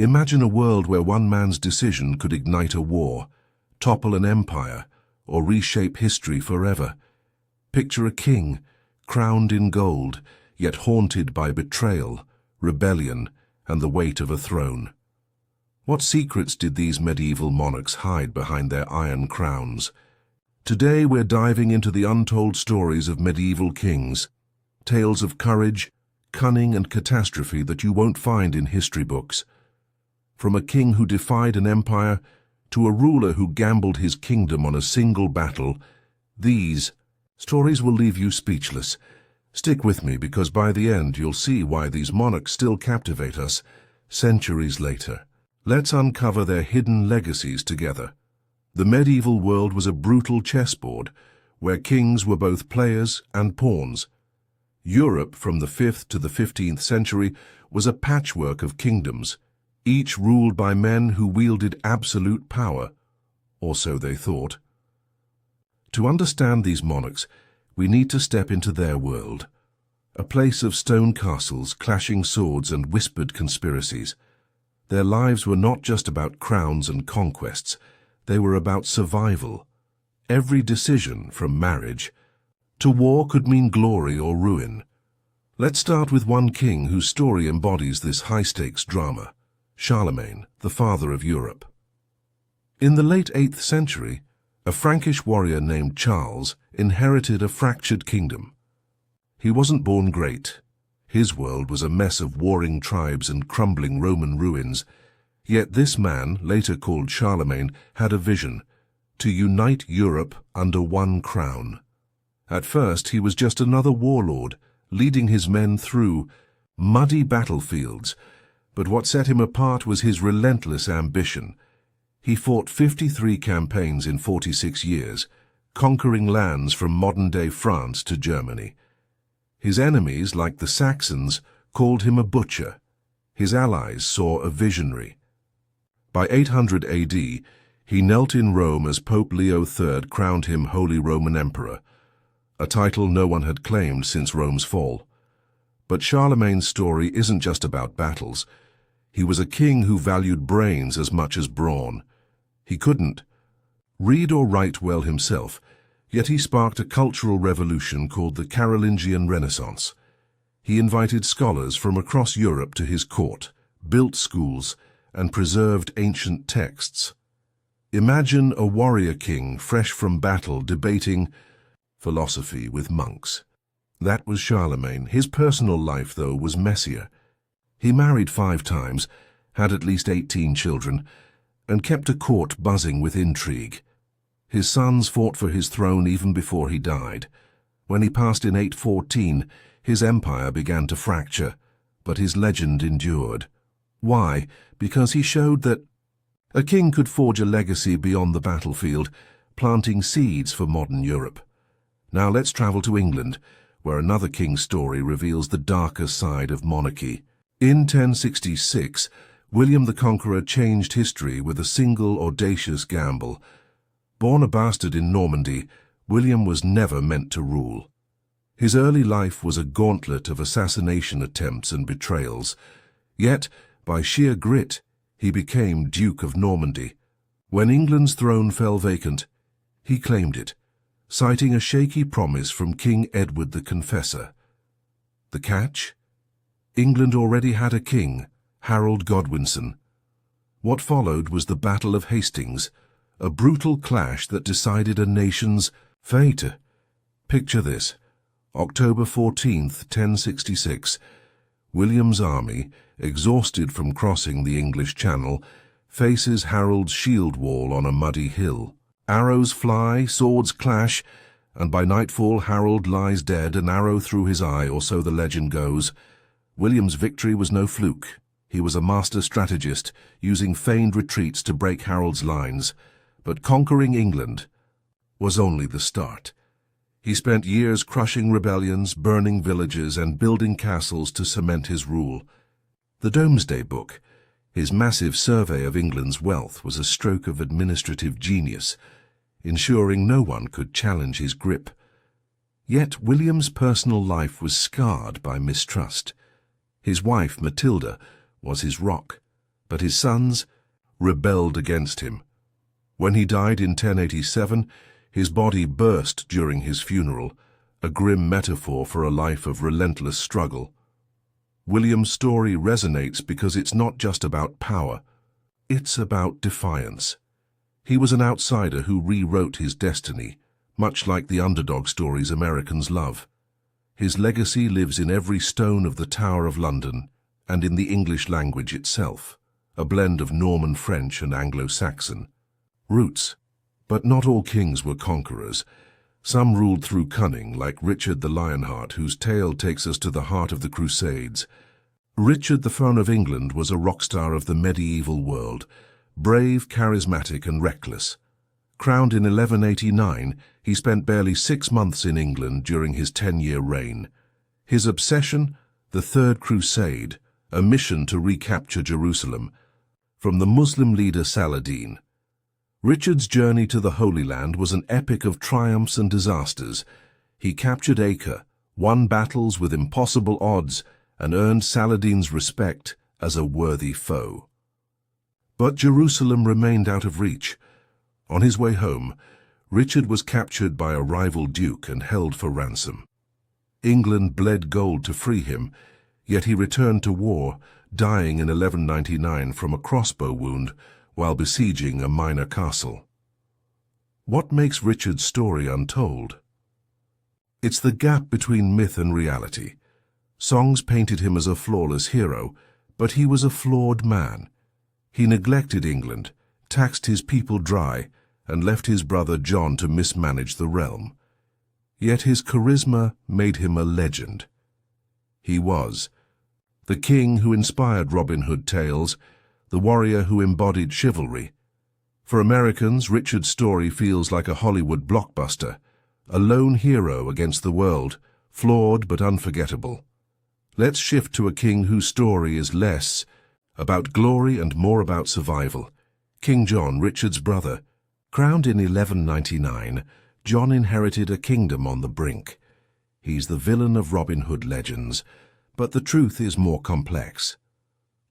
Imagine a world where one man's decision could ignite a war, topple an empire, or reshape history forever. Picture a king, crowned in gold, yet haunted by betrayal, rebellion, and the weight of a throne. What secrets did these medieval monarchs hide behind their iron crowns? Today we're diving into the untold stories of medieval kings, tales of courage, cunning, and catastrophe that you won't find in history books. From a king who defied an empire to a ruler who gambled his kingdom on a single battle, these stories will leave you speechless. Stick with me, because by the end you'll see why these monarchs still captivate us centuries later. Let's uncover their hidden legacies together. The medieval world was a brutal chessboard where kings were both players and pawns. Europe from the 5th to the 15th century was a patchwork of kingdoms, each ruled by men who wielded absolute power, or so they thought. To understand these monarchs, we need to step into their world, a place of stone castles, clashing swords, and whispered conspiracies. Their lives were not just about crowns and conquests, they were about survival. Every decision, from marriage to war, could mean glory or ruin. Let's start with one king whose story embodies this high-stakes drama: Charlemagne, the father of Europe. In the late 8th century, a Frankish warrior named Charles inherited a fractured kingdom. He wasn't born great. His world was a mess of warring tribes and crumbling Roman ruins. Yet this man, later called Charlemagne, had a vision: to unite Europe under one crown. At first, he was just another warlord, leading his men through muddy battlefields. But what set him apart was his relentless ambition. He fought 53 campaigns in 46 years, conquering lands from modern-day France to Germany. His enemies, like the Saxons, called him a butcher. His allies saw a visionary. By 800 AD, he knelt in Rome as Pope Leo III crowned him Holy Roman Emperor, a title no one had claimed since Rome's fall. But Charlemagne's story isn't just about battles. He was a king who valued brains as much as brawn. He couldn't read or write well himself, yet he sparked a cultural revolution called the Carolingian Renaissance. He invited scholars from across Europe to his court, built schools, and preserved ancient texts. Imagine a warrior king fresh from battle debating philosophy with monks. That was Charlemagne. His personal life, though, was messier. He married 5 times, had at least 18 children, and kept a court buzzing with intrigue. His sons fought for his throne even before he died. When he passed in 814, his empire began to fracture, but his legend endured. Why? Because he showed that a king could forge a legacy beyond the battlefield, planting seeds for modern Europe. Now let's travel to England, where another king's story reveals the darker side of monarchy. In 1066, William the Conqueror changed history with a single audacious gamble. Born a bastard in Normandy, William was never meant to rule. His early life was a gauntlet of assassination attempts and betrayals. Yet, by sheer grit, he became Duke of Normandy. When England's throne fell vacant, he claimed it, citing a shaky promise from King Edward the Confessor. The catch? England already had a king, Harold Godwinson. What followed was the Battle of Hastings, a brutal clash that decided a nation's fate. Picture this: October 14th, 1066. William's army, exhausted from crossing the English Channel, faces Harold's shield wall on a muddy hill. Arrows fly, swords clash, and by nightfall Harold lies dead, an arrow through his eye, or so the legend goes. William's victory was no fluke. He was a master strategist, using feigned retreats to break Harold's lines. But conquering England was only the start. He spent years crushing rebellions, burning villages, and building castles to cement his rule. The Domesday Book, his massive survey of England's wealth, was a stroke of administrative genius, ensuring no one could challenge his grip. Yet William's personal life was scarred by mistrust. His wife, Matilda, was his rock, but his sons rebelled against him. When he died in 1087, his body burst during his funeral, a grim metaphor for a life of relentless struggle. William's story resonates because it's not just about power, it's about defiance. He was an outsider who rewrote his destiny, much like the underdog stories Americans love. His legacy lives in every stone of the Tower of London and in the English language itself, a blend of Norman French and Anglo-Saxon roots. But not all kings were conquerors. Some ruled through cunning, like Richard the Lionheart, whose tale takes us to the heart of the Crusades. Richard the Throne of England was a rock star of the medieval world, brave, charismatic and reckless. Crowned in 1189, he spent barely 6 months in England during his 10-year reign. His obsession? The Third Crusade, a mission to recapture Jerusalem, from the Muslim leader Saladin. Richard's journey to the Holy Land was an epic of triumphs and disasters. He captured Acre, won battles with impossible odds, and earned Saladin's respect as a worthy foe. But Jerusalem remained out of reach. On his way home, Richard was captured by a rival duke and held for ransom. England bled gold to free him, yet he returned to war, dying in 1199 from a crossbow wound while besieging a minor castle. What makes Richard's story untold? It's the gap between myth and reality. Songs painted him as a flawless hero, but he was a flawed man. He neglected England, taxed his people dry, and left his brother John to mismanage the realm. Yet his charisma made him a legend. He was the king who inspired Robin Hood tales, the warrior who embodied chivalry. For Americans, Richard's story feels like a Hollywood blockbuster, a lone hero against the world, flawed but unforgettable. Let's shift to a king whose story is less about glory and more about survival. King John, Richard's brother. Crowned in 1199, John inherited a kingdom on the brink. He's the villain of Robin Hood legends, but the truth is more complex.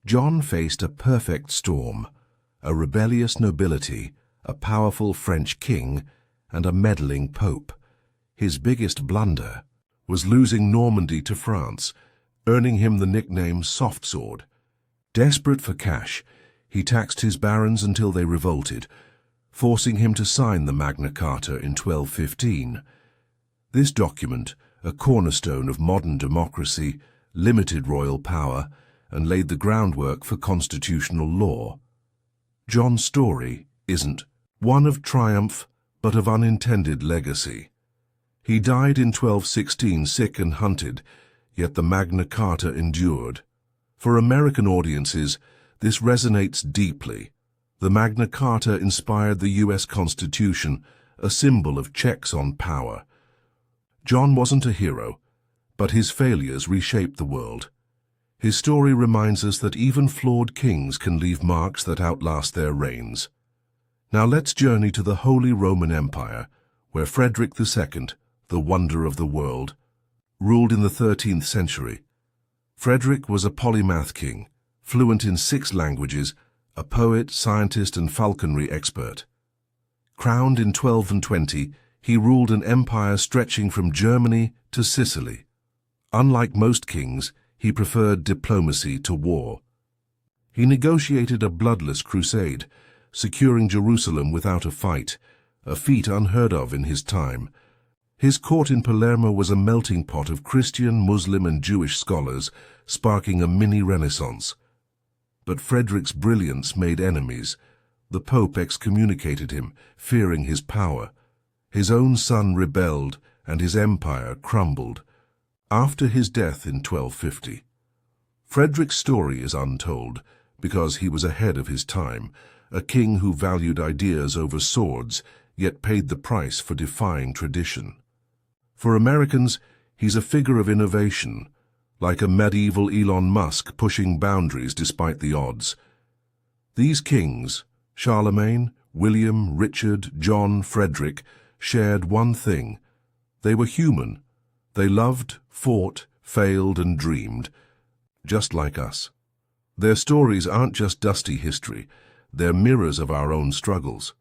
John faced a perfect storm, a rebellious nobility, a powerful French king, and a meddling pope. His biggest blunder was losing Normandy to France, earning him the nickname Soft Sword. Desperate for cash, he taxed his barons until they revolted, forcing him to sign the Magna Carta in 1215. This document, a cornerstone of modern democracy, limited royal power, and laid the groundwork for constitutional law. John's story isn't one of triumph, but of unintended legacy. He died in 1216 sick and hunted, yet the Magna Carta endured. For American audiences, this resonates deeply. The Magna Carta inspired the U.S. Constitution, a symbol of checks on power. John wasn't a hero, but his failures reshaped the world. His story reminds us that even flawed kings can leave marks that outlast their reigns. Now let's journey to the Holy Roman Empire, where Frederick II, the wonder of the world, ruled in the 13th century. Frederick was a polymath king, fluent in 6 languages, a poet, scientist, and falconry expert. Crowned in 1220, he ruled an empire stretching from Germany to Sicily. Unlike most kings, he preferred diplomacy to war. He negotiated a bloodless crusade, securing Jerusalem without a fight, a feat unheard of in his time. His court in Palermo was a melting pot of Christian, Muslim, and Jewish scholars, sparking a mini-Renaissance. But Frederick's brilliance made enemies. The Pope excommunicated him, fearing his power. His own son rebelled, and his empire crumbled. After his death in 1250, Frederick's story is untold because he was ahead of his time, a king who valued ideas over swords, yet paid the price for defying tradition. For Americans, he's a figure of innovation, like a medieval Elon Musk pushing boundaries despite the odds. These kings, Charlemagne, William, Richard, John, Frederick, shared one thing. They were human. They loved, fought, failed, and dreamed, just like us. Their stories aren't just dusty history, they're mirrors of our own struggles.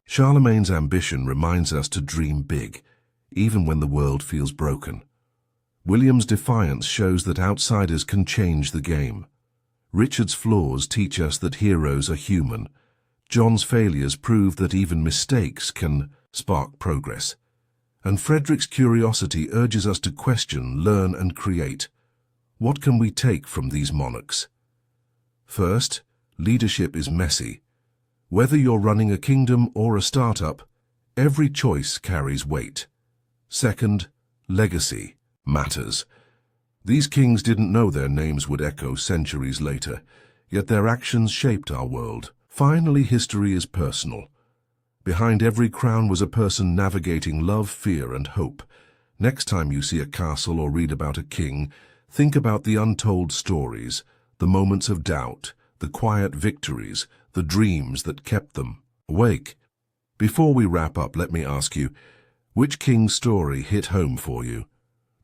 Charlemagne's ambition reminds us to dream big, even when the world feels broken. William's defiance shows that outsiders can change the game. Richard's flaws teach us that heroes are human. John's failures prove that even mistakes can spark progress. And Frederick's curiosity urges us to question, learn, and create. What can we take from these monarchs? First, leadership is messy. Whether you're running a kingdom or a startup, every choice carries weight. Second, legacy matters. These kings didn't know their names would echo centuries later, yet their actions shaped our world. Finally, history is personal. Behind every crown was a person navigating love, fear, and hope. Next time you see a castle or read about a king, think about the untold stories, the moments of doubt, the quiet victories, the dreams that kept them awake. Before we wrap up, let me ask you, which king's story hit home for you?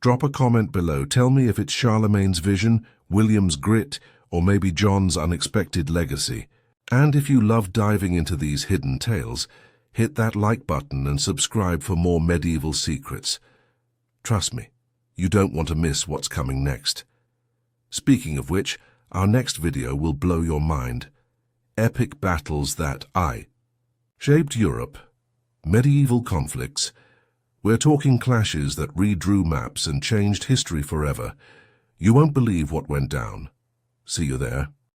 Drop a comment below. Tell me if it's Charlemagne's vision, William's grit, or maybe John's unexpected legacy. And if you love diving into these hidden tales, hit that like button and subscribe for more medieval secrets. Trust me, you don't want to miss what's coming next. Speaking of which, our next video will blow your mind. Epic battles that shaped Europe. Medieval conflicts. We're talking clashes that redrew maps and changed history forever. You won't believe what went down. See you there.